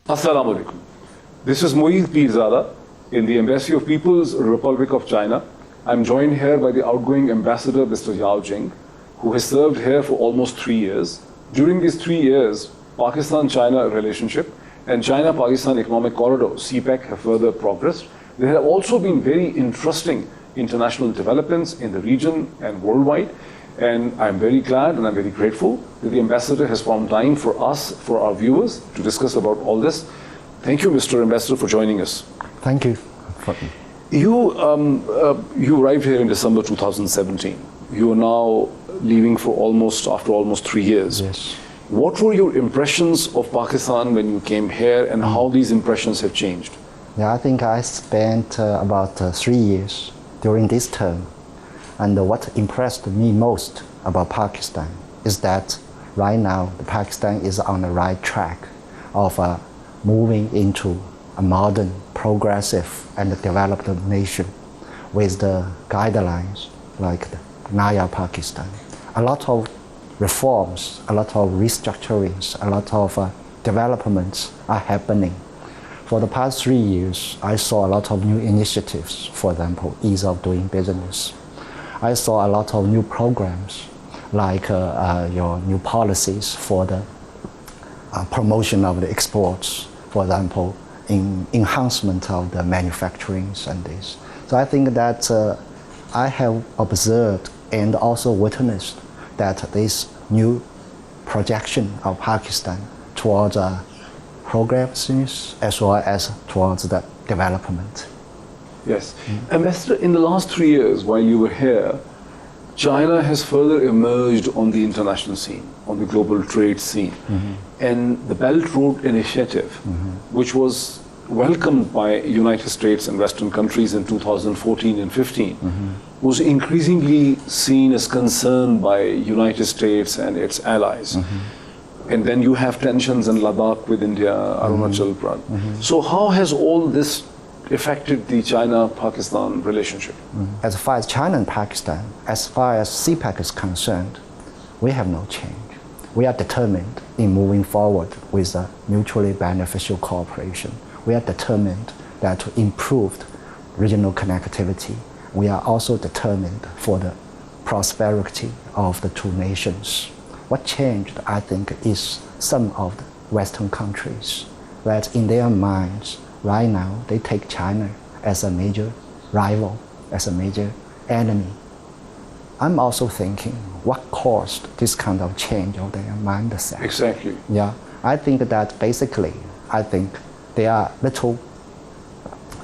Assalamu alaikum. This is Moeed Pirzada in the Embassy of People's Republic of China. I'm joined here by the outgoing ambassador, Mr. Yao Jing, who has served here for almost 3 years. During these 3 years, Pakistan-China relationship and China-Pakistan Economic Corridor, CPEC, have further progressed. There have also been very interesting international developments in the region and worldwide. And I'm very glad and I'm very grateful that the ambassador has found time for us, for our viewers, to discuss about all this. Thank you, Mr. Ambassador, for joining us. Thank you. You arrived here in December 2017. You are now leaving for after almost 3 years. Yes. What were your impressions of Pakistan when you came here, and how these impressions have changed? Yeah, I think I spent about 3 years during this term. And what impressed me most about Pakistan is that right now Pakistan is on the right track of moving into a modern, progressive, and developed nation with the guidelines like the Naya Pakistan. A lot of reforms, a lot of restructurings, a lot of developments are happening. For the past 3 years, I saw a lot of new initiatives, for example, ease of doing business. I saw a lot of new programs, like your new policies for the promotion of the exports, for example, in enhancement of the manufacturing and this. So I think that I have observed and also witnessed that this new projection of Pakistan towards progress as well as towards the development. Yes. Ambassador, in the last 3 years while you were here, China has further emerged on the international scene, on the global trade scene. And the Belt Road Initiative, which was welcomed by United States and Western countries in 2014 and 15, was increasingly seen as concern by United States and its allies. And then you have tensions in Ladakh with India, Arunachal Pradesh. So how has all this affected the China-Pakistan relationship? As far as China and Pakistan, as far as CPEC is concerned, we have no change. We are determined in moving forward with a mutually beneficial cooperation. We are determined that to improve regional connectivity. We are also determined for the prosperity of the two nations. What changed, I think, is some of the Western countries that in their minds, right now, they take China as a major rival, as a major enemy. I'm also thinking, what caused this kind of change of their mindset? Exactly. Yeah, I think that basically, they are little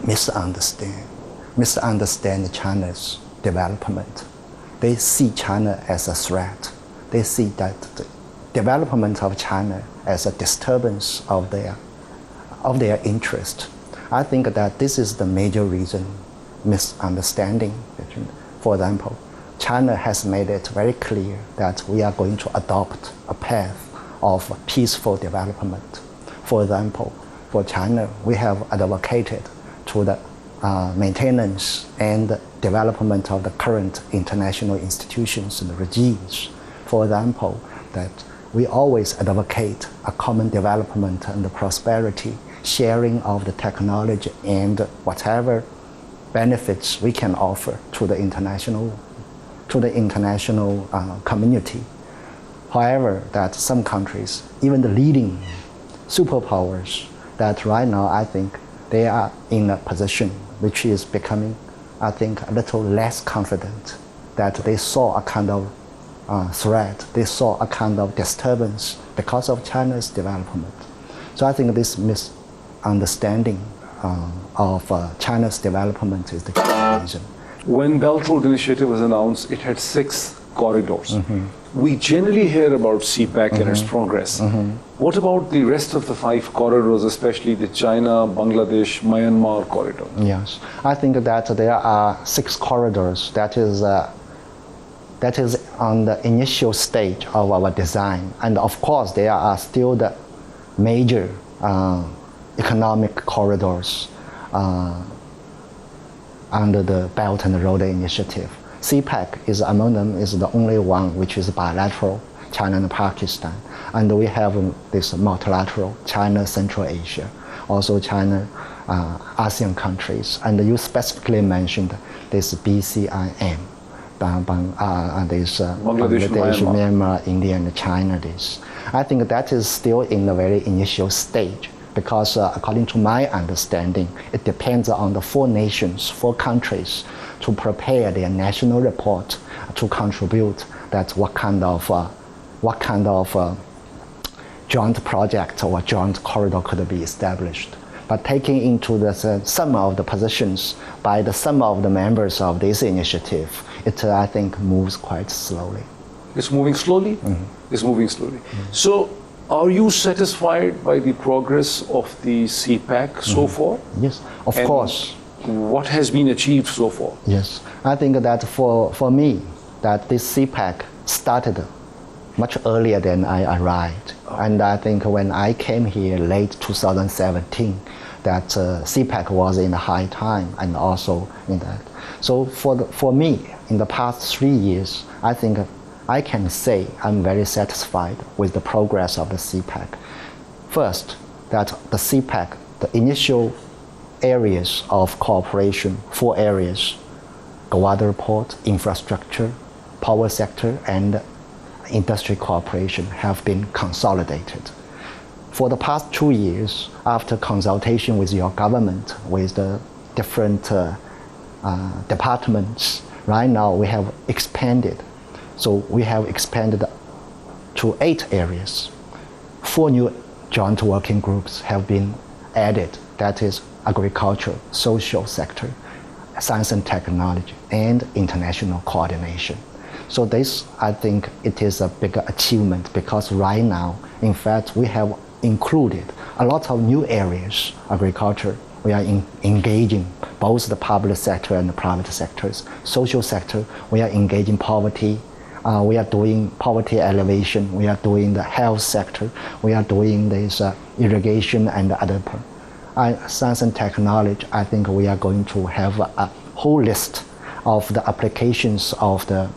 misunderstand China's development. They see China as a threat. They see that the development of China as a disturbance of their interest. I think that this is the major reason, misunderstanding. For example, China has made it very clear that we are going to adopt a path of peaceful development. For example, for China, we have advocated to the maintenance and development of the current international institutions and regimes. For example, that we always advocate a common development and the prosperity, sharing of the technology and whatever benefits we can offer to the international community. However, that some countries, even the leading superpowers, that right now I think they are in a position which is becoming, I think, a little less confident, that they saw a kind of threat, they saw a kind of disturbance because of China's development. So I think this misunderstanding of China's development is the key reason. When Belt Road Initiative was announced, it had 6 corridors. We generally hear about CPEC and its progress. What about the rest of the 5 corridors, especially the China, Bangladesh, Myanmar corridor? Yes, I think that there are 6 corridors that is on the initial stage of our design. And of course, there are still the major economic corridors under the Belt and Road Initiative. CPEC is among them, is the only one which is bilateral. China and Pakistan. And we have this multilateral China, Central Asia, also China, ASEAN countries. And you specifically mentioned this BCIM, Bangladesh, Myanmar, India, and China. I think that is still in the very initial stage, because according to my understanding, it depends on the 4 nations, 4 countries, to prepare their national report to contribute that what kind of joint project or joint corridor could be established. But taking into the sum of the positions by the sum of the members of this initiative, it I think moves quite slowly. It's moving slowly? Mm-hmm. It's moving slowly. Mm-hmm. So are you satisfied by the progress of the CPEC so far? Yes, of course. What has been achieved so far? Yes, I think that for me, that this CPEC started much earlier than I arrived. And I think when I came here late 2017, that CPEC was in the high time and also in that. So for me, in the past 3 years, I think I can say I'm very satisfied with the progress of the CPEC. First, that the CPEC, the initial areas of cooperation, 4 areas, Gwadar Port, infrastructure, power sector, and industry cooperation have been consolidated. For the past 2 years, after consultation with your government, with the different departments, right now we have expanded. So we have expanded to 8 areas. 4 new joint working groups have been added. That is agriculture, social sector, science and technology, and international coordination. So this, I think, it is a bigger achievement, because right now, in fact, we have included a lot of new areas. Agriculture, we are engaging both the public sector and the private sectors. Social sector, we are engaging poverty. We are doing poverty elevation. We are doing the health sector. We are doing this irrigation and other. Science and technology, I think we are going to have a whole list of the applications of the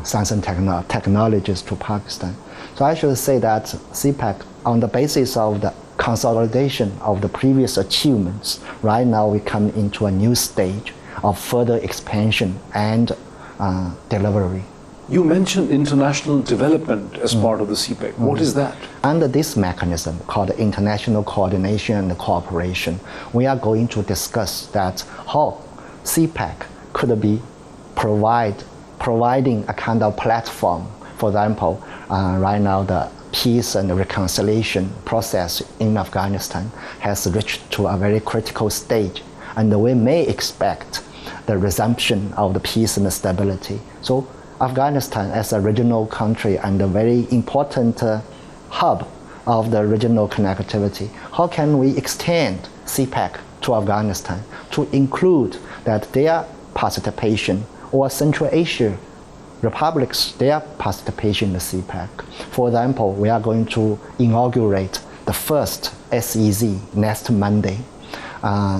science and technologies to Pakistan. So I should say that CPEC, on the basis of the consolidation of the previous achievements, right now we come into a new stage of further expansion and delivery. You mentioned international development as part of the CPEC. What is that? Under this mechanism called International Coordination and Cooperation, we are going to discuss that how CPEC could be providing a kind of platform. For example, right now the peace and reconciliation process in Afghanistan has reached to a very critical stage, and we may expect the resumption of the peace and the stability. So Afghanistan as a regional country and a very important hub of the regional connectivity, how can we extend CPEC to Afghanistan to include that their participation, or Central Asia republics, their participation in the CPEC? For example, we are going to inaugurate the first SEZ next Monday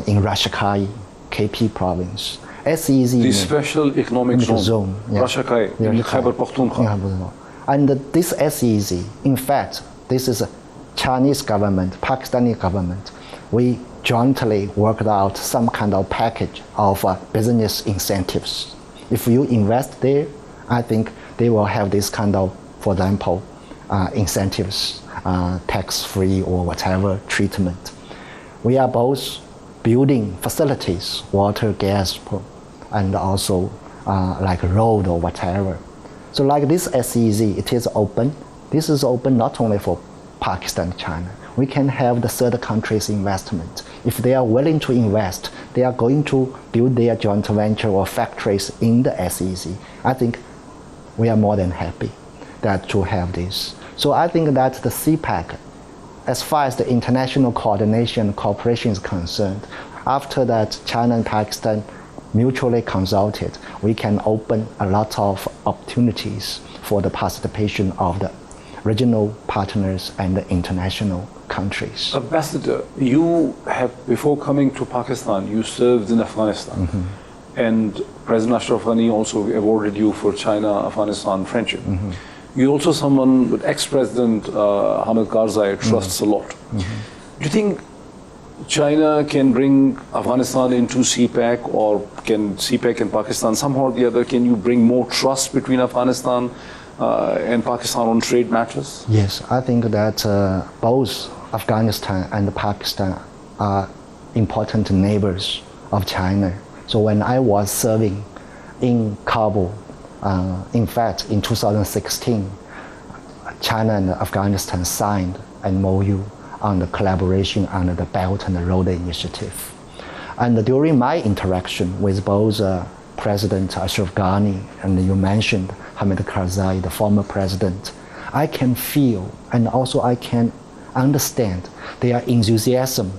in Rashkai, KP province. SEZ, the Special Economic Zone, yeah. Rashkai, in Khyber Pakhtunkhwa. And this SEZ, in fact, this is a Chinese government, Pakistani government. We jointly worked out some kind of package of business incentives. If you invest there, I think they will have this kind of, for example, incentives, tax-free or whatever treatment. We are both building facilities, water, gas, and also like road or whatever. So like this SEZ, it is open. This is open not only for Pakistan, China. We can have the third countries' investment. If they are willing to invest, they are going to build their joint venture or factories in the SEZ. I think we are more than happy that to have this. So I think that the CPEC, as far as the international coordination and cooperation is concerned, after that China and Pakistan mutually consulted, we can open a lot of opportunities for the participation of the regional partners and the international countries. Ambassador, you have, before coming to Pakistan, you served in Afghanistan. And President Ashraf Ghani also awarded you for China-Afghanistan friendship. You're also someone with ex-President Hamid Karzai trusts a lot. Do you think China can bring Afghanistan into CPEC, or can CPEC and Pakistan somehow or the other, can you bring more trust between Afghanistan and Pakistan on trade matters? Yes, I think that both Afghanistan and Pakistan are important neighbors of China. So when I was serving in Kabul, in fact, in 2016, China and Afghanistan signed an MOU on the collaboration under the Belt and Road Initiative. And during my interaction with both President Ashraf Ghani and you mentioned Hamid Karzai, the former president, I can feel and also I can understand their enthusiasm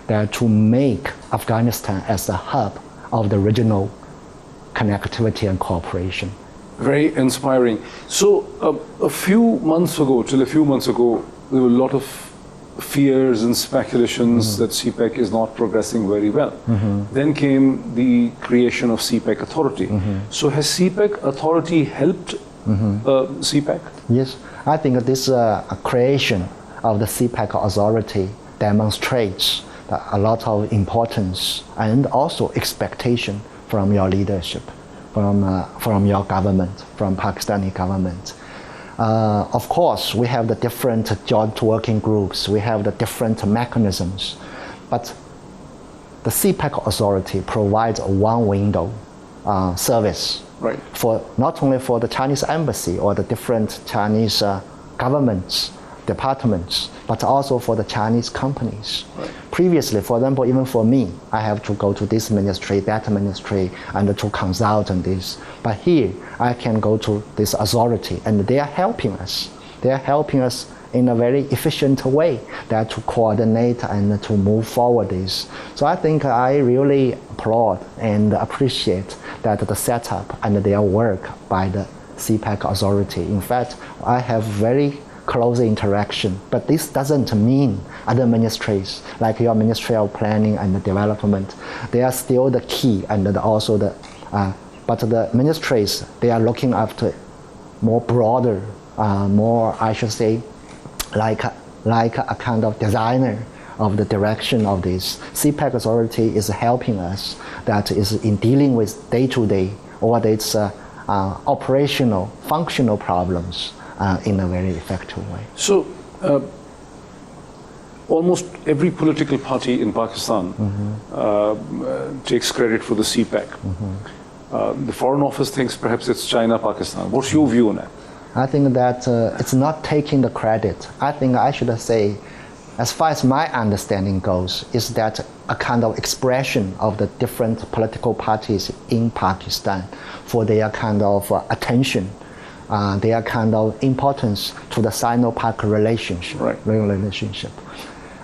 that to make Afghanistan as a hub of the regional connectivity and cooperation. Very inspiring. So a few months ago, there were a lot of fears and speculations that CPEC is not progressing very well. Then came the creation of CPEC Authority. So has CPEC Authority helped CPEC? Yes, I think this creation of the CPEC Authority demonstrates a lot of importance and also expectation from your leadership, from your government, from Pakistani government. Of course, we have the different joint working groups, we have the different mechanisms, but the CPEC Authority provides a one window service for not only for the Chinese embassy or the different Chinese governments, departments, but also for the Chinese companies. Previously, for example, even for me, I have to go to this ministry, that ministry, and to consult on this. But here, I can go to this authority, and they are helping us. They are helping us in a very efficient way that to coordinate and to move forward this. So I think I really applaud and appreciate that the setup and their work by the CPEC Authority. In fact, I have very close interaction, but this doesn't mean other ministries like your Ministry of Planning and Development, they are still the key and also the but the ministries, they are looking after more broader, more I should say like a kind of designer of the direction of this. CPEC Authority is helping us, that is in dealing with day-to-day or its operational, functional problems in a very effective way. So, almost every political party in Pakistan takes credit for the CPEC. The Foreign Office thinks perhaps it's China, Pakistan. What's your view on that? I think that it's not taking the credit. I think I should say, as far as my understanding goes, is that a kind of expression of the different political parties in Pakistan for their kind of attention, their kind of importance to the Sino-Pak relationship.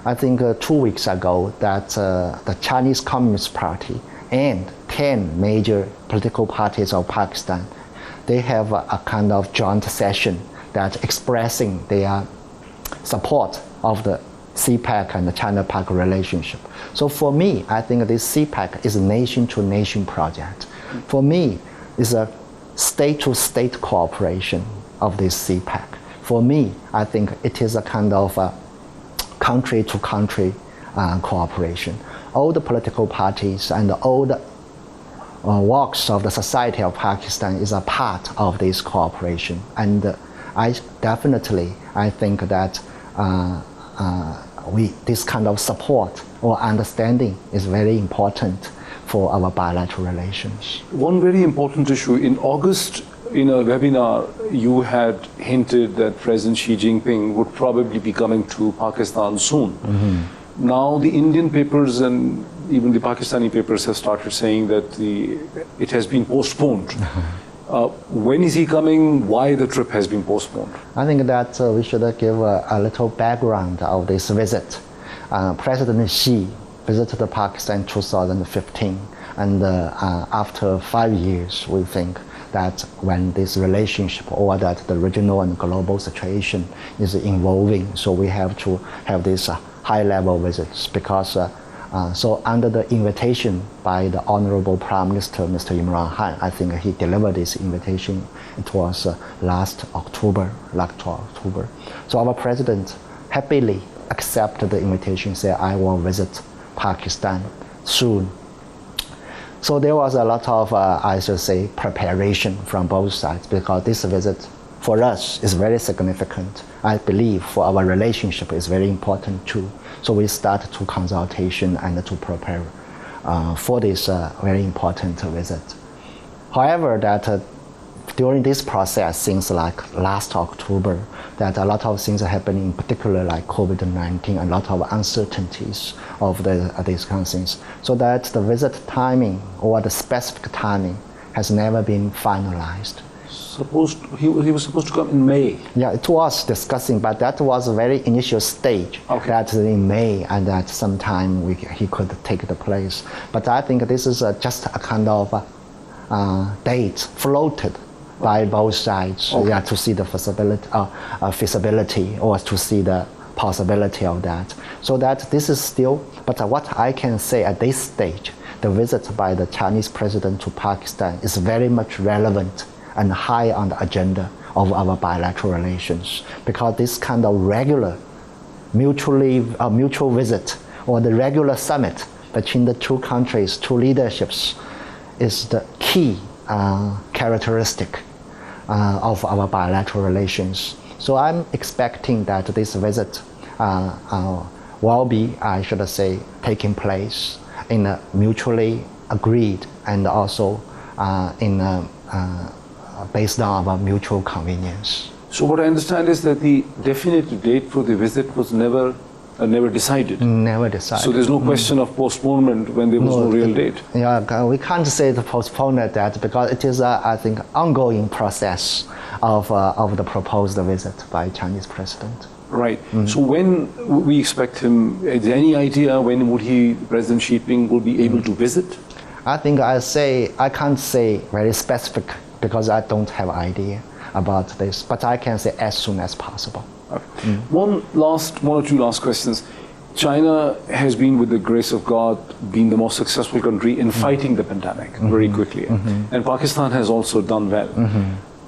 I think 2 weeks ago that the Chinese Communist Party and 10 major political parties of Pakistan, they have a kind of joint session that expressing their support of the CPEC and the China-Pak relationship. So for me, I think this CPEC is a nation-to-nation project. For me, it's a state-to-state cooperation of this CPEC. For me, I think it is a kind of a country-to-country cooperation. All the political parties and all the walks of the society of Pakistan is a part of this cooperation. And I think that this kind of support or understanding is very important for our bilateral relations. One very important issue, in August, in a webinar, you had hinted that President Xi Jinping would probably be coming to Pakistan soon. Now the Indian papers and even the Pakistani papers have started saying that it has been postponed. When is he coming? Why the trip has been postponed? I think that we should give a little background of this visit. President Xi visited Pakistan in 2015, and after 5 years, we think that when this relationship or that the regional and global situation is evolving, so we have to have these high-level visits, because So under the invitation by the Honorable Prime Minister, Mr. Imran Khan, I think he delivered this invitation. It was last October. So our president happily accepted the invitation, said, I will visit Pakistan soon. So there was a lot of, I should say, preparation from both sides, because this visit for us is very significant. I believe for our relationship is very important too. So we start to consultation and to prepare for this very important visit. However, that during this process, since like last October, that a lot of things are happening, in particular like COVID-19, a lot of uncertainties of these kind of things. So that the visit timing or the specific timing has never been finalized. He was supposed to come in May. Yeah, it was discussing, but that was a very initial stage. Okay. That in May, and that sometime he could take the place. But I think this is just a kind of date floated by both sides. Okay. Yeah, to see the feasibility or to see the possibility of that. So that this is still. But what I can say at this stage, the visit by the Chinese president to Pakistan is very much relevant and high on the agenda of our bilateral relations, because this kind of regular mutual visit or the regular summit between the two countries, two leaderships, is the key characteristic of our bilateral relations. So I'm expecting that this visit will be, I should say, taking place in a mutually agreed and also based on our mutual convenience. So what I understand is that the definitive date for the visit was never decided. Never decided. So there's no question of postponement when there was no real date. Yeah, we can't say the postponement that, because it is I think ongoing process of the proposed visit by Chinese president. Right. So when would we expect him? Is there any idea when would President Xi Jinping will be able to visit? I think I can't say very specific, because I don't have idea about this, but I can say as soon as possible. Okay. One or two last questions. China has been, with the grace of God, been the most successful country in fighting the pandemic very quickly. And Pakistan has also done well.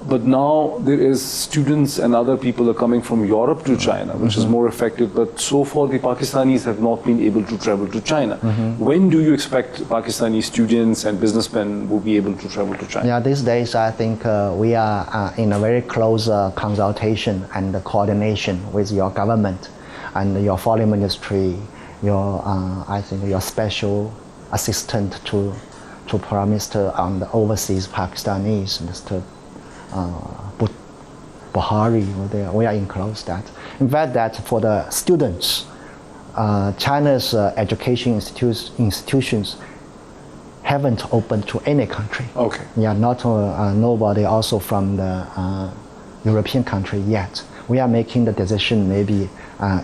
But now there is students and other people are coming from Europe to China, which is more effective. But so far the Pakistanis have not been able to travel to China. When do you expect Pakistani students and businessmen will be able to travel to China? Yeah, these days I think we are in a very close consultation and coordination with your government and your foreign ministry, I think your special assistant to Prime Minister on the overseas Pakistanis, Mr. Buhari. We are in close that. In fact, that for the students, China's education institutions haven't opened to any country. Okay. Yeah, not nobody also from the European country yet. We are making the decision maybe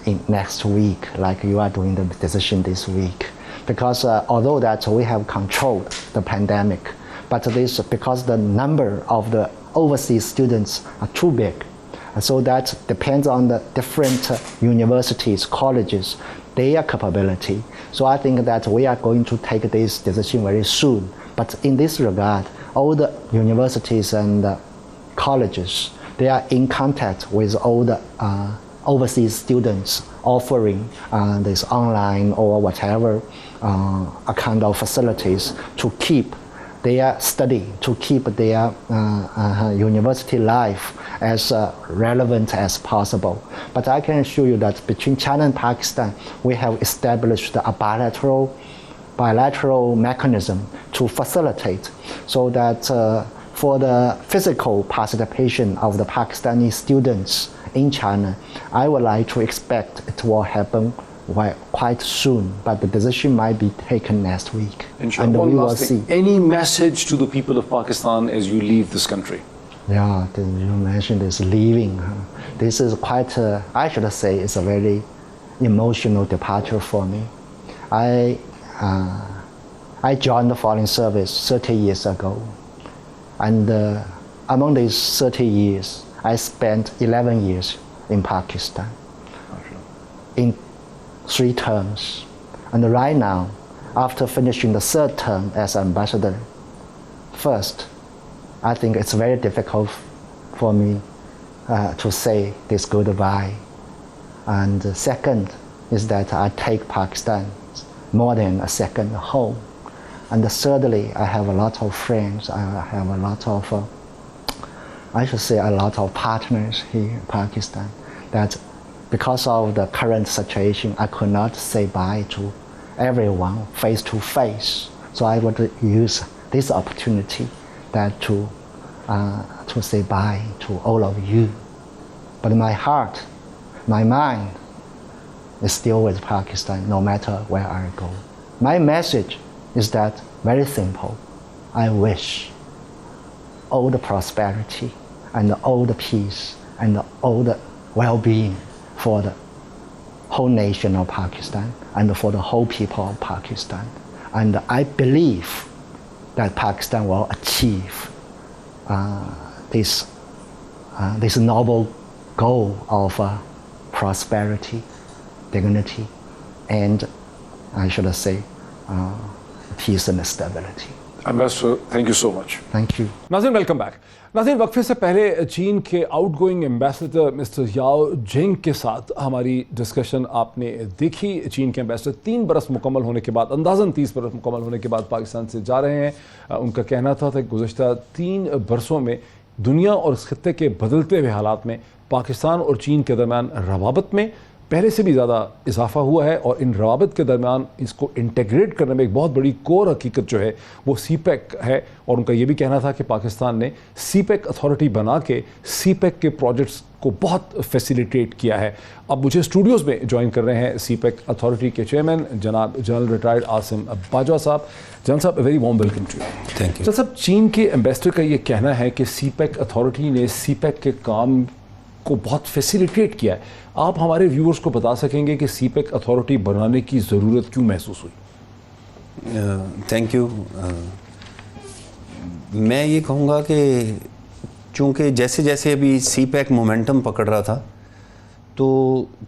in next week, like you are doing the decision this week, because although that we have controlled the pandemic, but this because the number of the overseas students are too big. So that depends on the different universities, colleges, their capability. So I think that we are going to take this decision very soon. But in this regard, all the universities and colleges, they are in contact with all the overseas students offering this online or whatever a kind of facilities to keep their study, to keep their university life as relevant as possible. But I can assure you that between China and Pakistan, we have established a bilateral mechanism to facilitate, so that for the physical participation of the Pakistani students in China, I would like to expect it will happen quite soon, but the decision might be taken next week. And we will see. Any message to the people of Pakistan as you leave this country? Yeah, you mentioned this leaving. This is quite, I should say, it's a very emotional departure for me. I joined the Foreign Service 30 years ago. And among these 30 years, I spent 11 years in Pakistan. In 3 terms. And right now, after finishing the third term as ambassador, first, I think it's very difficult for me to say this goodbye. And second is that I take Pakistan more than a second home. And thirdly, I have a lot of friends. I have a lot of, I should say, a lot of partners here in Pakistan. That because of the current situation, I could not say bye to everyone face to face. So I would use this opportunity that to say bye to all of you. But my heart, my mind is still with Pakistan no matter where I go. My message is that very simple. I wish all the prosperity and all the peace and all the well-being for the whole nation of Pakistan and for the whole people of Pakistan. And I believe that Pakistan will achieve this noble goal of prosperity, dignity, and I should say peace and stability. Ambassador, thank you so much. Thank you. नाज़रीन, welcome back. नाज़रीन, वक्फे से पहले चीन के outgoing ambassador mister याओ जिंग के साथ हमारी डिस्कशन आपने देखी। चीन के एम्बेसडर 3 बरस मुकम्मल होने के बाद, अंदाज़न 30 बरस मुकम्मल होने के बाद पाकिस्तान से जा रहे हैं। उनका कहना था कि गुज़श्ता 3 बरसों में दुनिया और इस खत्ते के बदलते हुए हालात में पाकिस्तान और चीन के दरमियान रवाबत में पहले से भी ज़्यादा इजाफा हुआ है और इन रवाबत के दरमियान इसको इंटीग्रेट करने में एक बहुत बड़ी कोर हकीकत जो है वो सीपैक है। और उनका ये भी कहना था कि पाकिस्तान ने सीपैक अथॉरिटी बना के सीपैक के प्रोजेक्ट्स को बहुत फैसिलिटेट किया है। अब मुझे स्टूडियोज़ में ज्वाइन कर रहे हैं सीपैक अथॉरिटी के चेयरमैन जनाब जनरल रिटायर्ड आसिम बाजवा साहब। जनरल साहब, very warm welcome to you. Thank you. General साहब, चीन के एम्बेसडर का ये कहना है कि सीपैक अथॉरिटी ने सीपैक के काम को बहुत फैसिलिटेट किया है। आप हमारे व्यूअर्स को बता सकेंगे कि सीपैक अथॉरिटी बनाने की ज़रूरत क्यों महसूस हुई? Thank you. मैं ये कहूँगा कि चूँकि जैसे जैसे अभी सीपैक मोमेंटम पकड़ रहा था तो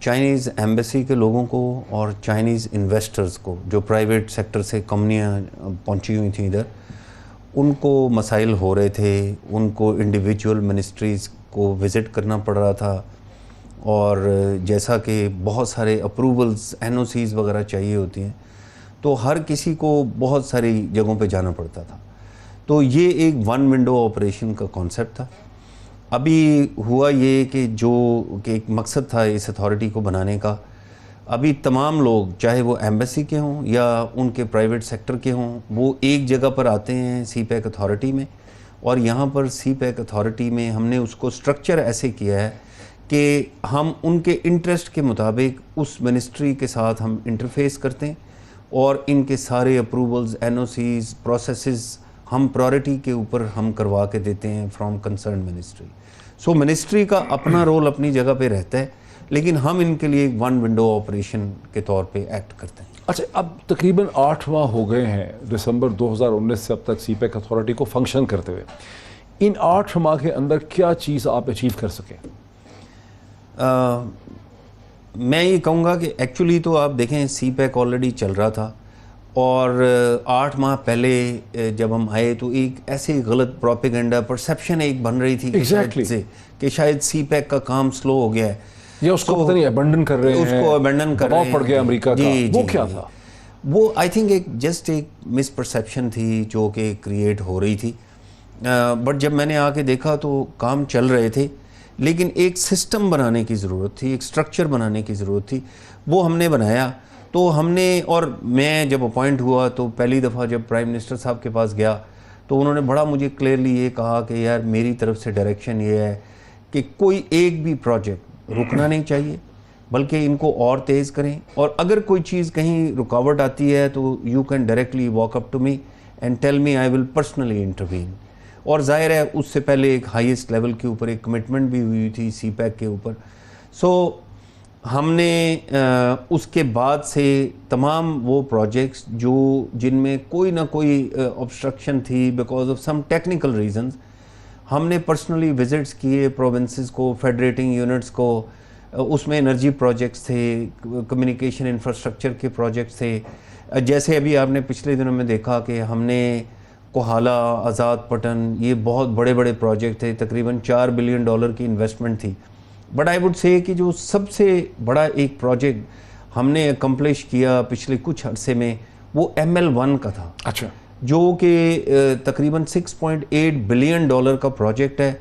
चाइनीज़ एम्बेसी के लोगों को और चाइनीज़ इन्वेस्टर्स को, जो प्राइवेट सेक्टर से कंपनियाँ पहुँची हुई थी इधर, उनको मसाइल हो रहे थे। उनको इंडिविजुअल मिनिस्ट्रीज़ को विज़िट करना पड़ रहा था और जैसा कि बहुत सारे अप्रूवल्स, एनओसीज़ वगैरह चाहिए होती हैं, तो हर किसी को बहुत सारी जगहों पे जाना पड़ता था। तो ये एक वन विंडो ऑपरेशन का कॉन्सेप्ट था। अभी हुआ ये कि एक मकसद था इस अथॉरिटी को बनाने का, अभी तमाम लोग, चाहे वो एम्बेसी के हों या उनके प्राइवेट सेक्टर के हों, वो एक जगह पर आते हैं सीपैक अथॉरिटी में। और यहाँ पर सीपैक अथॉरिटी में हमने उसको स्ट्रक्चर ऐसे किया है कि हम उनके इंटरेस्ट के मुताबिक उस मिनिस्ट्री के साथ हम इंटरफेस करते हैं और इनके सारे अप्रूवल्स, एनओसीज़, प्रोसेसेस हम प्रायोरिटी के ऊपर हम करवा के देते हैं from concern ministry. So ministry का अपना रोल अपनी जगह पे रहता है, लेकिन हम इनके लिए एक वन विंडो ऑपरेशन के तौर पे एक्ट करते हैं। अच्छा, अब तकरीबन 8 माह हो गए हैं दिसंबर 2019 से अब तक सीपैक अथॉरिटी को फंक्शन करते हुए। इन 8 माह के अंदर क्या चीज़ आप अचीव कर सकें? मैं ये कहूँगा कि एक्चुअली तो आप देखें सीपैक ऑलरेडी चल रहा था और 8 माह पहले जब हम आए तो एक ऐसे गलत प्रोपेगेंडा परसेप्शन एक बन रही थी कि शायद सीपैक का काम स्लो हो गया है या उसको पता नहीं अबंडन कर रहे हैं, उसको अबंडन कर रहे हैं, पड़ गया अमेरिका का। वो क्या था? वो आई थिंक एक जस्ट एक मिसपरसेप्शन थी जो कि क्रिएट हो रही थी। बट जब मैंने आके देखा तो काम चल रहे थे, लेकिन एक सिस्टम बनाने की ज़रूरत थी, एक स्ट्रक्चर बनाने की ज़रूरत थी। वो हमने बनाया। तो हमने, और मैं जब अपॉइंट हुआ तो पहली दफ़ा जब प्राइम मिनिस्टर साहब के पास गया तो उन्होंने बड़ा मुझे क्लियरली ये कहा कि यार मेरी तरफ से डायरेक्शन ये है कि कोई एक भी प्रोजेक्ट रुकना नहीं चाहिए, बल्कि इनको और तेज़ करें, और अगर कोई चीज़ कहीं रुकावट आती है तो you can directly walk up to me and tell me, I will personally intervene. और जाहिर है उससे पहले एक हाईएस्ट लेवल के ऊपर एक कमिटमेंट भी हुई थी सीपैक के ऊपर। सो हमने उसके बाद से तमाम वो प्रोजेक्ट्स जिनमें कोई ना कोई ऑब्स्ट्रक्शन थी because of some technical reasons, हमने पर्सनली विजिट्स किए प्रोविंसेस को, फेडरेटिंग यूनिट्स को, उसमें एनर्जी प्रोजेक्ट्स थे, कम्युनिकेशन इंफ्रास्ट्रक्चर के प्रोजेक्ट्स थे। जैसे अभी आपने पिछले दिनों में देखा कि हमने कोहाला, आज़ाद पटन, ये बहुत बड़े बड़े प्रोजेक्ट थे, तकरीबन $4 बिलियन की इन्वेस्टमेंट थी। बट आई वुड से कि जो सबसे बड़ा एक प्रोजेक्ट हमने अकम्प्लिश किया पिछले कुछ अरसे में वो ML1 का था। अच्छा, जो कि तकरीबन $6.8 बिलियन का प्रोजेक्ट है।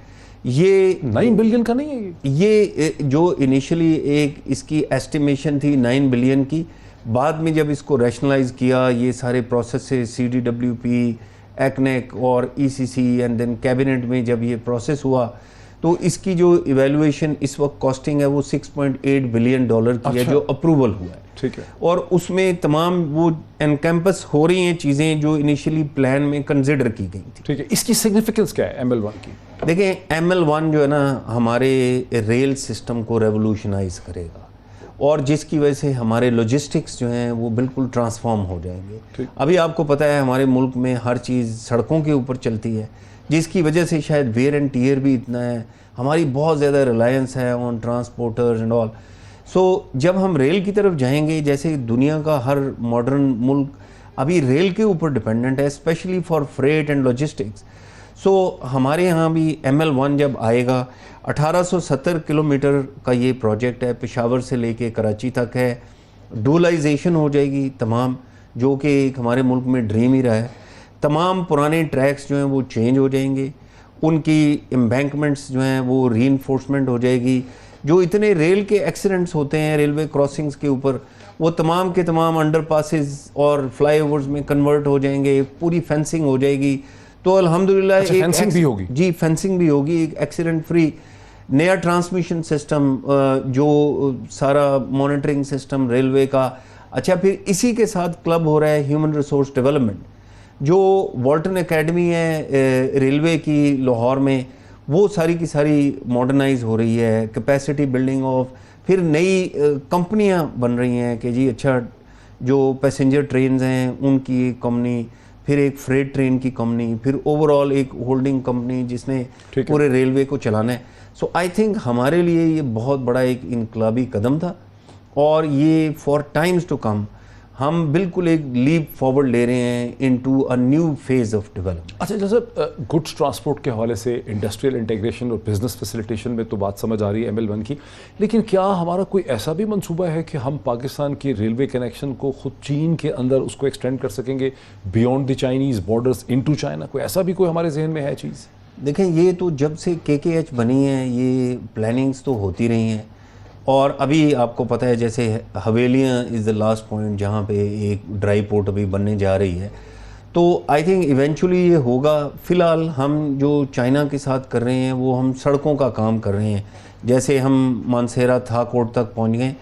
ये 9 बिलियन का नहीं है ये जो इनिशियली एक इसकी एस्टिमेशन थी 9 बिलियन की, बाद में जब इसको रैशनलाइज किया, ये सारे प्रोसेस से CDWP, एक्नेक और ECC एंड देन कैबिनेट में जब ये प्रोसेस हुआ तो इसकी जो इवैल्यूएशन इस वक्त कॉस्टिंग है वो $6.8 बिलियन की है, जो अप्रूवल हुआ है। ठीक है। और उसमें तमाम वो एनकैम्पस हो रही हैं चीज़ें जो इनिशियली प्लान में कंसिडर की गई थी। ठीक है, इसकी सिग्निफिकेंस क्या है ML1 की? देखें, ML1 जो है ना हमारे रेल सिस्टम को रेवोल्यूशनाइज करेगा और जिसकी वजह से हमारे लॉजिस्टिक्स जो हैं वो बिल्कुल ट्रांसफॉर्म हो जाएंगे। अभी आपको पता है हमारे मुल्क में हर चीज़ सड़कों के ऊपर चलती है, जिसकी वजह से शायद वेयर एंड टीयर भी इतना है, हमारी बहुत ज़्यादा रिलायंस है ऑन ट्रांसपोर्टर्स एंड ऑल। सो जब हम रेल की तरफ जाएंगे, जैसे दुनिया का हर मॉडर्न मुल्क अभी रेल के ऊपर डिपेंडेंट है, specially for freight and logistics. So हमारे यहाँ भी ML1 जब आएगा, 1870 किलोमीटर का ये प्रोजेक्ट है, पेशावर से लेके कराची तक है। डुअलाइजेशन हो जाएगी तमाम, जो कि एक हमारे मुल्क में ड्रीम ही रहा है। तमाम पुराने ट्रैक्स जो हैं वो चेंज हो जाएंगे, उनकी एम्बैंकमेंट्स जो हैं वो रीइंफोर्समेंट हो जाएगी। जो इतने रेल के एक्सीडेंट्स होते हैं रेलवे क्रॉसिंग्स के ऊपर, वो तमाम के तमाम अंडरपासेस और फ्लाईओवर्स में कन्वर्ट हो जाएंगे, पूरी फेंसिंग हो जाएगी। तो अल्हम्दुलिल्लाह अच्छा, फेंसिंग भी होगी? जी, फेंसिंग भी होगी, एक एक्सीडेंट फ्री नया ट्रांसमिशन सिस्टम, जो सारा मॉनिटरिंग सिस्टम रेलवे का। अच्छा, फिर इसी के साथ क्लब हो रहा है ह्यूमन रिसोर्स डेवलपमेंट, जो वॉल्टन एकेडमी है रेलवे की लाहौर में, वो सारी की सारी मॉडर्नाइज हो रही है, कैपेसिटी बिल्डिंग ऑफ, फिर नई कंपनियां बन रही हैं कि जी अच्छा जो पैसेंजर ट्रेन्स हैं उनकी एक कंपनी, फिर एक फ्रेट ट्रेन की कंपनी, फिर ओवरऑल एक होल्डिंग कंपनी जिसने पूरे रेलवे को चलाना है। सो आई थिंक हमारे लिए ये बहुत बड़ा एक इनकलाबी कदम था और ये फॉर टाइम्स टू कम हम बिल्कुल एक लीप फॉरवर्ड ले रहे हैं into a new phase of development. अच्छा, जैसे गुड्स ट्रांसपोर्ट के हवाले से इंडस्ट्रियल इंटीग्रेशन और बिजनेस फैसिलिटेशन में तो बात समझ आ रही है ML1 की, लेकिन क्या हमारा कोई ऐसा भी मंसूबा है कि हम पाकिस्तान की रेलवे कनेक्शन को खुद चीन के अंदर उसको एक्सटेंड कर सकेंगे beyond the Chinese borders into China? कोई ऐसा भी कोई हमारे जहन में है चीज़? देखें, ये तो जब से KKH बनी है ये प्लानिंग्स तो होती रही हैं, और अभी आपको पता है जैसे हवेलियाँ इज़ द लास्ट पॉइंट जहाँ पे एक ड्राई पोर्ट अभी बनने जा रही है। तो आई थिंक इवेंचुअली ये होगा। फ़िलहाल हम जो चाइना के साथ कर रहे हैं वो हम सड़कों का काम कर रहे हैं, जैसे हम मानसेरा थाकोट तक पहुँच गए,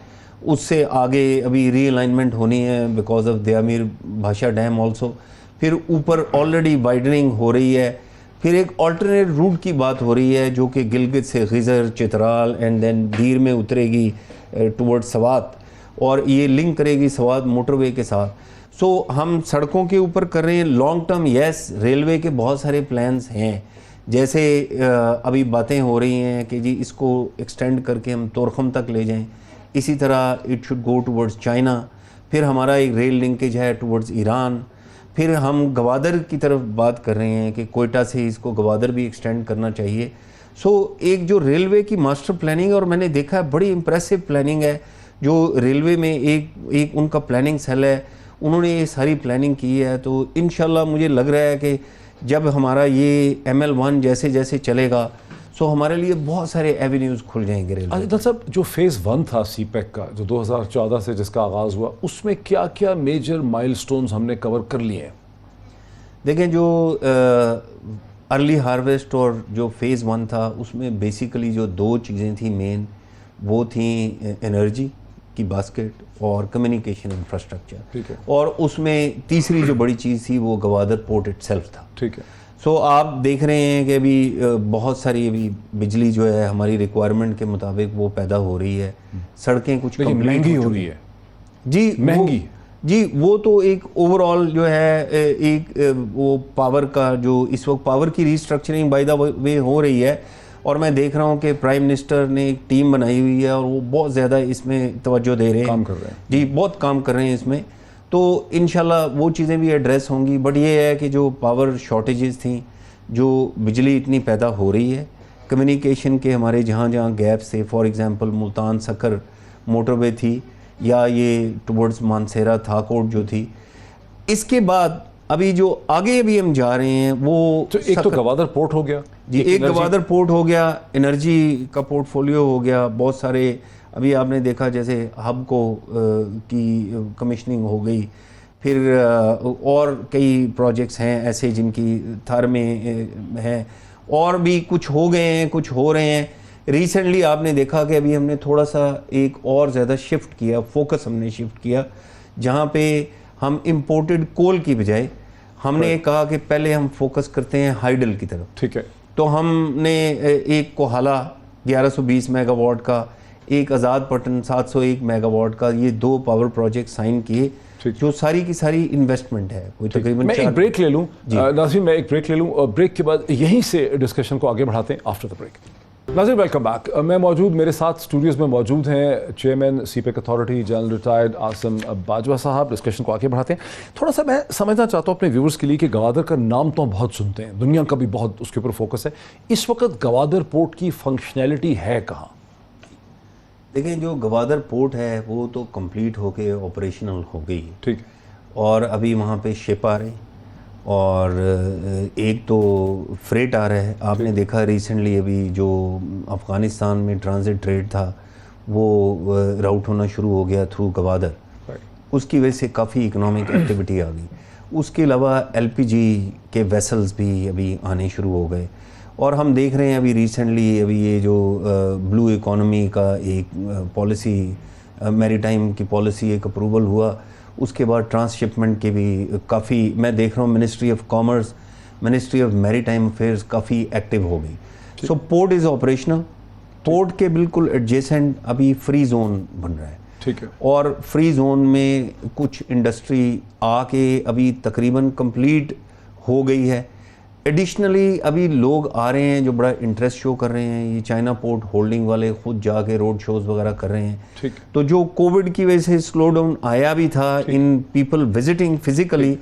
उससे आगे अभी रीअलाइनमेंट होनी है बिकॉज ऑफ दयामीर भाषा डैम ऑल्सो, फिर ऊपर ऑलरेडी वाइडनिंग हो रही है, फिर एक ऑल्टरनेट रूट की बात हो रही है जो कि गिलगित से खिजर, चित्राल एंड देन दीर में उतरेगी टुवर्ड सवात, और ये लिंक करेगी सवात मोटरवे के साथ। सो हम सड़कों के ऊपर कर रहे हैं लॉन्ग टर्म। यस, रेलवे के बहुत सारे प्लान्स हैं, जैसे अभी बातें हो रही हैं कि जी इसको एक्सटेंड करके हम तोरखम तक ले जाएं, इसी तरह it should go towards China, फिर हमारा एक रेल लिंकेज है टुवर्ड्स ईरान, फिर हम गवादर की तरफ बात कर रहे हैं कि कोयटा से इसको गवादर भी एक्सटेंड करना चाहिए। सो एक जो रेलवे की मास्टर प्लानिंग, और मैंने देखा है बड़ी इम्प्रेसिव प्लानिंग है जो रेलवे में एक उनका प्लानिंग सेल है, उन्होंने ये सारी प्लानिंग की है। तो इंशाल्लाह मुझे लग रहा है कि जब हमारा ये ML1 जैसे जैसे चलेगा सो हमारे लिए बहुत सारे एवेन्यूज़ खुल जाएंगे रेलवे। डॉक्टर साहब, जो फेज़ 1 था CPEC का, जो 2014 से जिसका आगाज़ हुआ, उसमें क्या क्या मेजर माइलस्टोन्स हमने कवर कर लिए हैं? देखें, जो अर्ली हार्वेस्ट और जो फेज़ 1 था उसमें बेसिकली जो दो चीज़ें थी मेन, वो थी एनर्जी की बास्केट और कम्युनिकेशन इंफ्रास्ट्रक्चर। ठीक है। और उसमें तीसरी जो बड़ी चीज़ थी वो गवादर पोर्ट इटसेल्फ था। ठीक है। सो आप देख रहे हैं कि अभी बहुत सारी अभी बिजली जो है हमारी रिक्वायरमेंट के मुताबिक वो पैदा हो रही है। सड़कें कुछ महंगी हो रही है जी, महंगी जी, वो तो एक ओवरऑल जो है एक वो पावर का जो इस वक्त पावर की रीस्ट्रक्चरिंग बाय द वे हो रही है, और मैं देख रहा हूँ कि प्राइम मिनिस्टर ने एक टीम बनाई हुई है और वो बहुत ज़्यादा इसमें तवज्जो दे रहे हैं, काम कर रहे हैं जी, बहुत काम कर रहे हैं इसमें। तो इंशाल्लाह वो चीज़ें भी एड्रेस होंगी। बट ये है कि जो पावर शॉर्टेजेस थी, जो बिजली इतनी पैदा हो रही है, कम्युनिकेशन के हमारे जहाँ जहाँ गैप्स थे, for example Multan sucker motorway थी, या ये टुवर्ड्स मानसेरा थाकोट जो थी, इसके बाद अभी जो आगे भी हम जा रहे हैं वो तो एक तो गवादर पोर्ट हो गया जी, एक गवादर पोर्ट हो गया, एनर्जी का पोर्टफोलियो हो गया, बहुत सारे अभी आपने देखा जैसे हब को की कमिश्निंग हो गई, फिर और कई प्रोजेक्ट्स हैं ऐसे जिनकी थर में हैं, और भी कुछ हो गए हैं, कुछ हो रहे हैं। रिसेंटली आपने देखा कि अभी हमने थोड़ा सा एक और ज़्यादा शिफ्ट किया, फोकस हमने शिफ्ट किया, जहाँ पे हम इम्पोर्टेड कोल की बजाय हमने कहा कि पहले हम फोकस करते हैं हाइडल की तरफ। ठीक है। तो हमने एक कोहाला 1120 मेगावाट का, एक आज़ाद पटन 701 मेगावाट का, ये 2 पावर प्रोजेक्ट साइन किए, जो सारी की सारी इन्वेस्टमेंट है। कोई तकरीबन मैं एक ब्रेक ले लूँ नाज़रीन, मैं एक ब्रेक ले लूँ और ब्रेक के बाद यहीं से डिस्कशन को आगे बढ़ाते हैं आफ्टर द ब्रेक। नाज़रीन वेलकम बैक। मैं मौजूद, मेरे साथ स्टूडियोज़ में मौजूद हैं chairman CPEC authority general retired Asim Bajwa साहब। डिस्कशन को आगे बढ़ाते हैं। थोड़ा सा मैं समझना चाहता हूँ अपने व्यूअर्स के लिए कि गवादर का नाम तो हम बहुत सुनते हैं, दुनिया का भी बहुत उसके ऊपर फोकस है। इस वक्त गवादर पोर्ट की फंक्शनैलिटी है कहाँ? देखिए, जो गवादर पोर्ट है वो तो कंप्लीट होके ऑपरेशनल हो गई है, ठीक है, और अभी वहाँ पे शिप आ रहे, और एक तो फ्रेट आ रहा है। आपने देखा रिसेंटली अभी जो अफ़गानिस्तान में ट्रांजिट ट्रेड था वो राउट होना शुरू हो गया थ्रू गवादर, उसकी वजह से काफ़ी इकोनॉमिक एक्टिविटी आ गई। उसके अलावा एलपीजी के वेसल्स भी अभी आने शुरू हो गए, और हम देख रहे हैं अभी रिसेंटली अभी ये जो ब्लू इकोनॉमी का एक पॉलिसी, मैरीटाइम की पॉलिसी एक अप्रूवल हुआ, उसके बाद ट्रांसशिपमेंट के भी काफ़ी मैं देख रहा हूँ, ministry of commerce, ministry of maritime affairs काफ़ी एक्टिव हो गई। सो पोर्ट इज़ ऑपरेशनल। पोर्ट के बिल्कुल एडजेसेंट अभी फ्री जोन बन रहा है, ठीक है, और फ्री जोन में कुछ इंडस्ट्री आके अभी तकरीबन कंप्लीट हो गई है। एडिशनली अभी लोग आ रहे हैं जो बड़ा इंटरेस्ट शो कर रहे हैं, ये चाइना पोर्ट होल्डिंग वाले खुद जाके रोड शोज वगैरह कर रहे हैं। ठीक। तो जो कोविड की वजह से स्लो डाउन आया भी था इन पीपल विजिटिंग फिजिकली,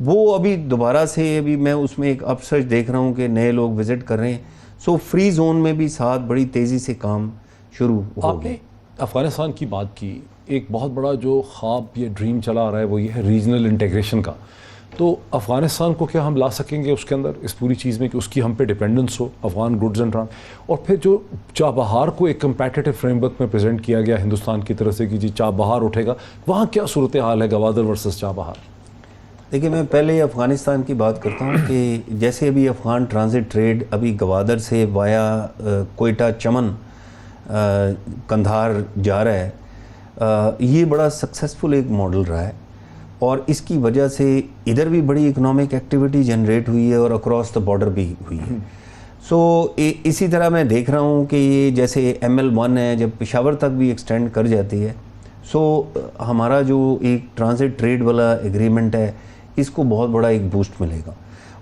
वो अभी दोबारा से अभी मैं उसमें एक अपसर्च देख रहा हूँ कि नए लोग विजिट कर रहे हैं। सो फ्री जोन में भी साथ बड़ी तेज़ी से काम शुरू हो गया। आपने अफ़गानिस्तान की बात की, एक बहुत बड़ा जो ख्वाब ये ड्रीम चला आ रहा है वो ये है रीजनल इंटीग्रेशन का। तो अफ़गानिस्तान को क्या हम ला सकेंगे उसके अंदर इस पूरी चीज़ में कि उसकी हम पे डिपेंडेंस हो, अफ़गान गुड्स एंड ट्रांस, और फिर जो चाबहार को एक कंपेटिटिव फ्रेमवर्क में प्रेजेंट किया गया हिंदुस्तान की तरफ से कि जी चाबहार उठेगा, वहाँ क्या सूरत हाल है गवादर वर्सेस चाबहार? देखिए, मैं पहले अफ़गानिस्तान की बात करता हूँ कि जैसे अभी अफ़गान ट्रांजिट ट्रेड अभी गवादर से वाया कोयटा चमन कंधार जा रहा है, ये बड़ा सक्सेसफुल एक मॉडल रहा है, और इसकी वजह से इधर भी बड़ी इकोनॉमिक एक्टिविटी जनरेट हुई है और अक्रॉस द बॉर्डर भी हुई है। सो इसी तरह मैं देख रहा हूँ कि ये जैसे ML1 है, जब पेशावर तक भी एक्सटेंड कर जाती है, सो हमारा जो एक ट्रांजिट ट्रेड वाला एग्रीमेंट है इसको बहुत बड़ा एक बूस्ट मिलेगा।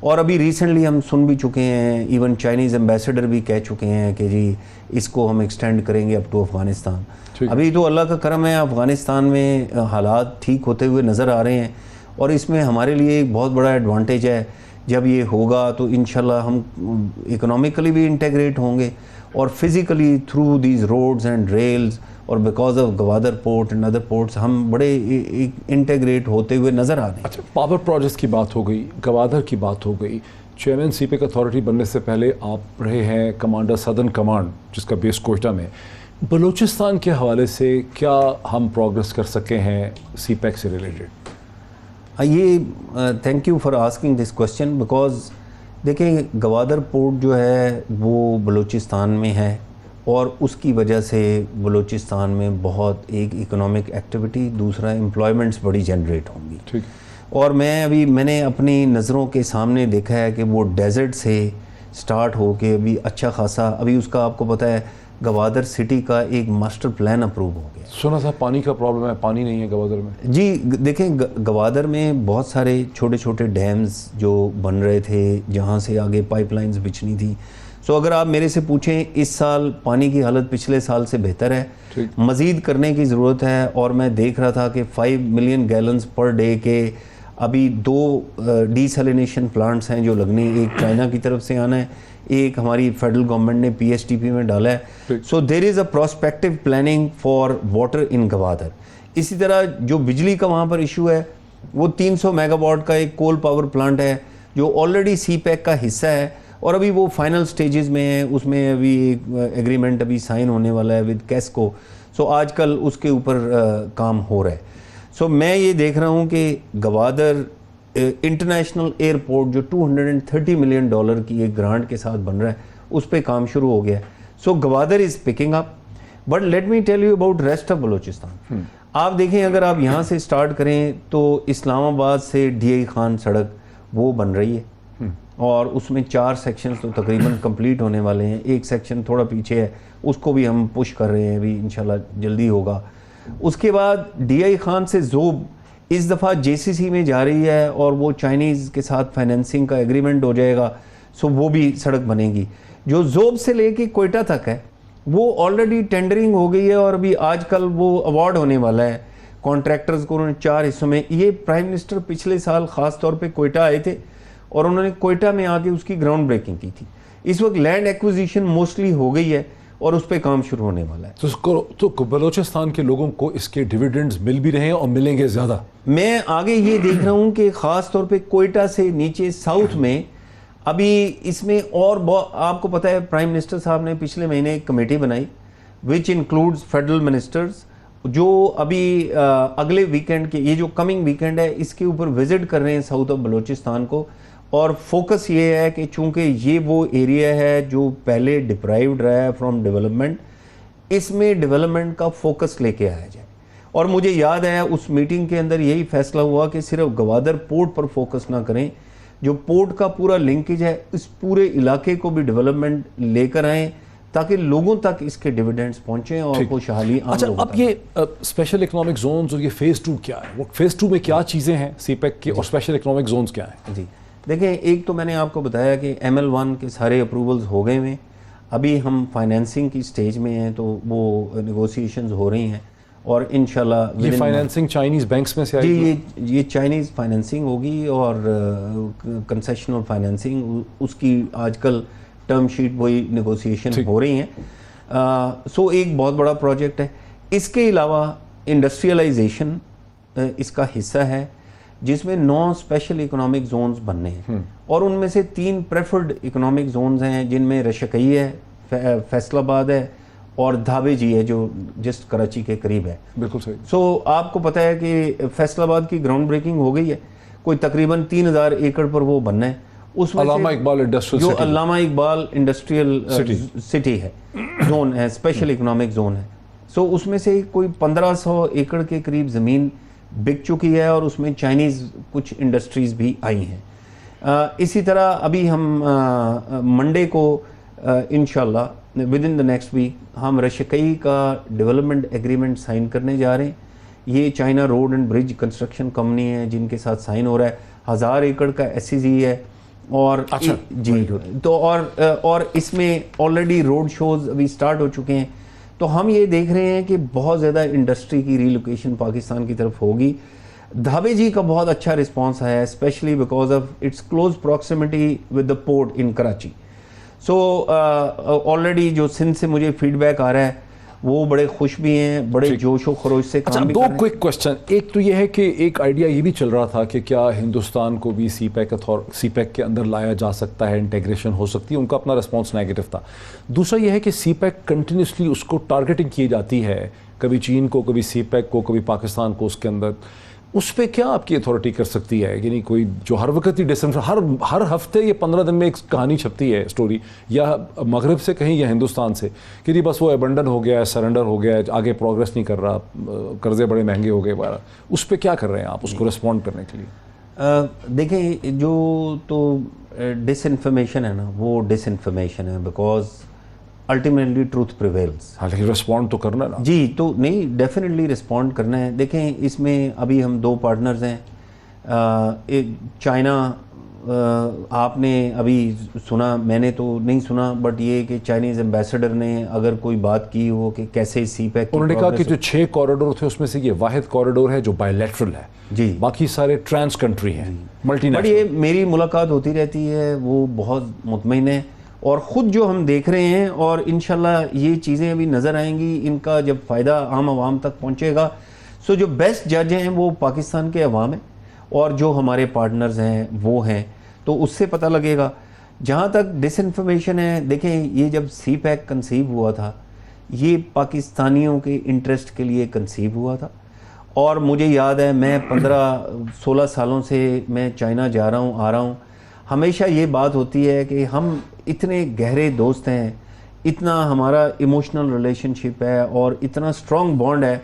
और अभी रिसेंटली हम सुन भी चुके हैं, इवन चाइनीज़ एम्बेसडर भी कह चुके हैं कि जी इसको हम एक्सटेंड करेंगे अप टू अफ़गानिस्तान। अभी तो अल्लाह का करम है, अफ़गानिस्तान में हालात ठीक होते हुए नज़र आ रहे हैं, और इसमें हमारे लिए एक बहुत बड़ा एडवांटेज है। जब ये होगा तो इंशाल्लाह हम इकोनॉमिकली भी इंटेग्रेट होंगे, और physically through these roads and rails, और because of Gwadar port and other ports हम बड़े इंटेग्रेट होते हुए नज़र आ रहे हैं। अच्छा, पावर प्रोजेक्ट्स की बात हो गई, गवादर की बात हो गई। चेयरमैन सीपेक अथॉरिटी बनने से पहले आप रहे हैं कमांडर सदर्न कमांड, जिसका बेस कोयटा में। बलूचिस्तान के हवाले से क्या हम प्रोग्रेस कर सके हैं सीपेक से रिलेटेड? ये thank you for asking this question, because देखें, गवादर पोर्ट जो है वो बलूचिस्तान में है, और उसकी वजह से बलूचिस्तान में बहुत एक इकोनॉमिक एक्टिविटी, दूसरा एम्प्लॉयमेंट्स बड़ी जनरेट होंगी। ठीक। और मैंने अपनी नज़रों के सामने देखा है कि वो डेजर्ट से स्टार्ट हो के अभी अच्छा खासा, अभी उसका आपको पता है गवादर सिटी का एक मास्टर प्लान अप्रूव हो गया। सुना था पानी का प्रॉब्लम है, पानी नहीं है गवादर में। जी देखें, गवादर में बहुत सारे छोटे छोटे डैम्स जो बन रहे थे, जहाँ से आगे पाइपलाइंस बिछनी थी, सो अगर आप मेरे से पूछें इस साल पानी की हालत पिछले साल से बेहतर है, मज़ीद करने की ज़रूरत है। और मैं देख रहा था कि 5 मिलियन गैलन्स पर डे के अभी 2 डीसैलिनेशन प्लांट्स हैं जो लगने, एक चाइना की तरफ से आना है, एक हमारी फेडरल गवर्नमेंट ने PSTP में डाला है। So there is a prospective planning for water in Gwadar. इसी तरह जो बिजली का वहाँ पर इशू है, वो 300 मेगावाट का एक कोल पावर प्लांट है जो ऑलरेडी CPEC का हिस्सा है और अभी वो फाइनल स्टेजेस में है। उसमें अभी एक एग्रीमेंट अभी साइन होने वाला है विद कैस्को। सो आजकल उसके ऊपर काम हो रहा है। सो मैं ये देख रहा हूँ कि गवादर इंटरनेशनल एयरपोर्ट जो $230 मिलियन की एक ग्रांट के साथ बन रहा है, उस पर काम शुरू हो गया है। So Gwadar is picking up. But let me tell you about rest of Balochistan. आप देखें, अगर आप यहाँ से स्टार्ट करें तो इस्लामाबाद से DI खान सड़क वो बन रही है और उसमें 4 सेक्शंस तो तकरीबन कंप्लीट होने वाले हैं। एक सेक्शन थोड़ा पीछे है, उसको भी हम पुश कर रहे हैं, अभी इंशाल्लाह जल्दी होगा। उसके बाद DI खान से जोब इस दफ़ा JCC में जा रही है और वो चाइनीज़ के साथ फाइनेंसिंग का एग्रीमेंट हो जाएगा। सो वो भी सड़क बनेगी। जो जोब से लेके कोयटा तक है वो ऑलरेडी टेंडरिंग हो गई है और अभी आजकल वो अवार्ड होने वाला है कॉन्ट्रैक्टर्स को। उन्होंने 4 हिस्सों में, ये प्राइम मिनिस्टर पिछले साल ख़ास तौर पे कोयटा आए थे और उन्होंने कोयटा में आके उसकी ग्राउंड ब्रेकिंग की थी। इस वक्त लैंड एक्विजिशन मोस्टली हो गई है और उस पर काम शुरू होने वाला है। तो बलूचिस्तान के लोगों को इसके डिविडेंड्स मिल भी रहे हैं और मिलेंगे ज़्यादा। मैं आगे ये देख रहा हूँ कि ख़ास तौर पे कोयटा से नीचे साउथ में अभी इसमें और आपको पता है प्राइम मिनिस्टर साहब ने पिछले महीने एक कमेटी बनाई विच इंक्लूड्स फेडरल मिनिस्टर्स, जो अभी अगले वीकेंड के, ये जो कमिंग वीकेंड है, इसके ऊपर विजिट कर रहे हैं साउथ ऑफ बलूचिस्तान को। और फोकस ये है कि चूंकि ये वो एरिया है जो पहले डिप्राइव्ड रहा है फ्रॉम डेवलपमेंट, इसमें डेवलपमेंट का फोकस लेके आया जाए। और मुझे याद है उस मीटिंग के अंदर यही फैसला हुआ कि सिर्फ गवादर पोर्ट पर फोकस ना करें, जो पोर्ट का पूरा लिंकेज है इस पूरे इलाके को भी डेवलपमेंट लेकर आएँ ताकि लोगों तक इसके डिविडेंड्स पहुंचे और खुशहाली आम लोगों अब ये स्पेशल इकोनॉमिक जोन्स और ये फेज़ 2 क्या है? वो फेज़ 2 में क्या चीज़ें हैं CPEC की और स्पेशल इकोनॉमिक जोन्स क्या हैं? जी देखें, एक तो मैंने आपको बताया कि ML1 के सारे अप्रूवल्स हो गए हैं। अभी हम फाइनेंसिंग की स्टेज में हैं तो वो नेगोशिएशंस हो रही हैं और इंशाल्लाह ये फाइनेंसिंग चाइनीज़ बैंक्स में से आएगी? जी, ये चाइनीज़ फाइनेंसिंग होगी और कंसेशनल फाइनेंसिंग, उसकी आजकल टर्म शीट वही नेगोशिएशन हो रही हैं। सो एक बहुत बड़ा प्रोजेक्ट है। इसके अलावा इंडस्ट्रियलाइजेशन इसका हिस्सा है जिसमें 9 स्पेशल इकोनॉमिक जोन्स बनने हैं और उनमें से 3 प्रेफर्ड इकोनॉमिक जोन्स हैं जिनमें रशकई है, फैसलाबाद है और धाबेजी है जो जस्ट कराची के करीब है। बिल्कुल सही। सो आपको पता है कि फैसलाबाद की ग्राउंड ब्रेकिंग हो गई है, कोई तकरीबन 3000 एकड़ पर वो बनना है। उसमें अल्लामा इकबाल इंडस्ट्रियल जो अल्लामा इकबाल इंडस्ट्रियल सिटी है, जोन है, स्पेशल इकोनॉमिक जोन है। सो उसमें से कोई 1500 एकड़ के करीब ज़मीन बिक चुकी है और उसमें चाइनीज़ कुछ इंडस्ट्रीज़ भी आई हैं। इसी तरह अभी हम मंडे को इंशाल्लाह within the next week हम रशकई का डेवलपमेंट एग्रीमेंट साइन करने जा रहे हैं। ये China road and bridge construction company है जिनके साथ साइन हो रहा है। 1000 एकड़ का SEZ है और अच्छा जी तो और इसमें ऑलरेडी रोड शोज अभी स्टार्ट हो चुके हैं। तो हम ये देख रहे हैं कि बहुत ज़्यादा इंडस्ट्री की रीलोकेशन पाकिस्तान की तरफ होगी। धाबे जी का बहुत अच्छा रिस्पांस आया है, specially because of its close proximity with the port in Karachi. So already जो सिंध से मुझे फीडबैक आ रहा है वो बड़े खुश भी हैं, बड़े जोशो खरोश से काम भी कर रहे हैं। 2 क्विक क्वेश्चन। एक तो ये है कि एक आइडिया ये भी चल रहा था कि क्या हिंदुस्तान को भी CPEC के अंदर लाया जा सकता है, इंटीग्रेशन हो सकती है। उनका अपना रिस्पॉन्स नेगेटिव था। दूसरा ये है कि CPEC कंटिन्यूसली उसको टारगेटिंग की जाती है, कभी चीन को, कभी CPEC को, कभी पाकिस्तान को उसके अंदर। उस पर क्या आपकी अथॉरिटी कर सकती है? यानी कोई जो हर वक्त ही हर हफ्ते ये 15 दिन में एक कहानी छपती है, स्टोरी, या मगरब से कहीं या हिंदुस्तान से कि नहीं बस वो एबंडन हो गया है, सरेंडर हो गया है, आगे प्रोग्रेस नहीं कर रहा, कर्जे बड़े महंगे हो गए वगैरह। उस पर क्या कर रहे हैं आप उसको रिस्पॉन्ड करने के लिए? देखें, जो तो डिसइंफॉर्मेशन है ना, वो डिसइंफॉर्मेशन है बिकॉज अल्टीमेटली ट्रूथ प्रिवेल्स। हालांकि रिस्पॉन्ड तो करना ना जी, तो नहीं, डेफिनेटली रिस्पॉन्ड करना है। देखें, इसमें अभी हम 2 पार्टनर्स हैं, एक चाइना आपने अभी सुना, मैंने तो नहीं सुना, बट ये कि चाइनीज़ एम्बेसडर ने अगर कोई बात की हो कि कैसे CPEC उन्होंने कहा कि जो 6 कॉरिडोर थे उसमें से ये वाहिद कॉरिडोर है जो बायलैटरल है जी, बाकी सारे ट्रांस कंट्री हैं, मल्टीनेशनल। बट ये मेरी मुलाकात होती रहती है, वो बहुत मुतमईन है और ख़ुद जो हम देख रहे हैं, और इंशाल्लाह ये चीज़ें अभी नज़र आएंगी, इनका जब फ़ायदा आम आवाम तक पहुँचेगा। सो जो बेस्ट जज हैं वो पाकिस्तान के अवाम हैं और जो हमारे पार्टनर्स हैं वो हैं, तो उससे पता लगेगा। जहाँ तक डिसइंफॉर्मेशन है, देखें ये जब CPEC कंसीव हुआ था ये पाकिस्तानियों के इंटरेस्ट के लिए कंसीव हुआ था, और मुझे याद है मैं 15-16 सालों से मैं चाइना जा रहा हूँ, आ रहा हूँ, हमेशा ये बात होती है कि हम इतने गहरे दोस्त हैं, इतना हमारा इमोशनल रिलेशनशिप है और इतना स्ट्रॉन्ग बॉन्ड है,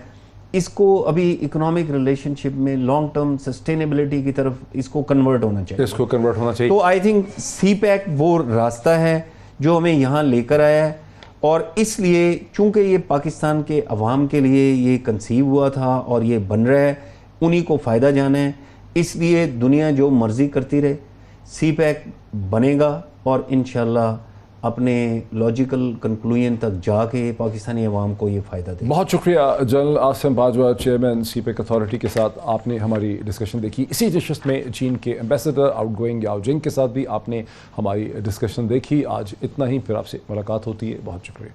इसको अभी इकोनॉमिक रिलेशनशिप में लॉन्ग टर्म सस्टेनेबिलिटी की तरफ इसको कन्वर्ट होना चाहिए, इसको कन्वर्ट होना चाहिए। तो आई थिंक CPEC वो रास्ता है जो हमें यहाँ लेकर आया है, और इसलिए चूंकि ये पाकिस्तान के अवाम के लिए ये कंसीव हुआ था और ये बन रहा है, उन्हीं को फ़ायदा जाना है, इसलिए दुनिया जो मर्ज़ी करती रहे, CPEC बनेगा और इंशाल्लाह अपने लॉजिकल कंक्लूजन तक जाके पाकिस्तानी अवाम को ये फ़ायदा दे। बहुत शुक्रिया general Asim Bajwa, chairman CPEC authority के साथ आपने हमारी डिस्कशन देखी। इसी नशिस्त में चीन के एम्बेसडर आउटगोइंग याओ जिंग के साथ भी आपने हमारी डिस्कशन देखी। आज इतना ही, फिर आपसे मुलाकात होती है। बहुत शुक्रिया।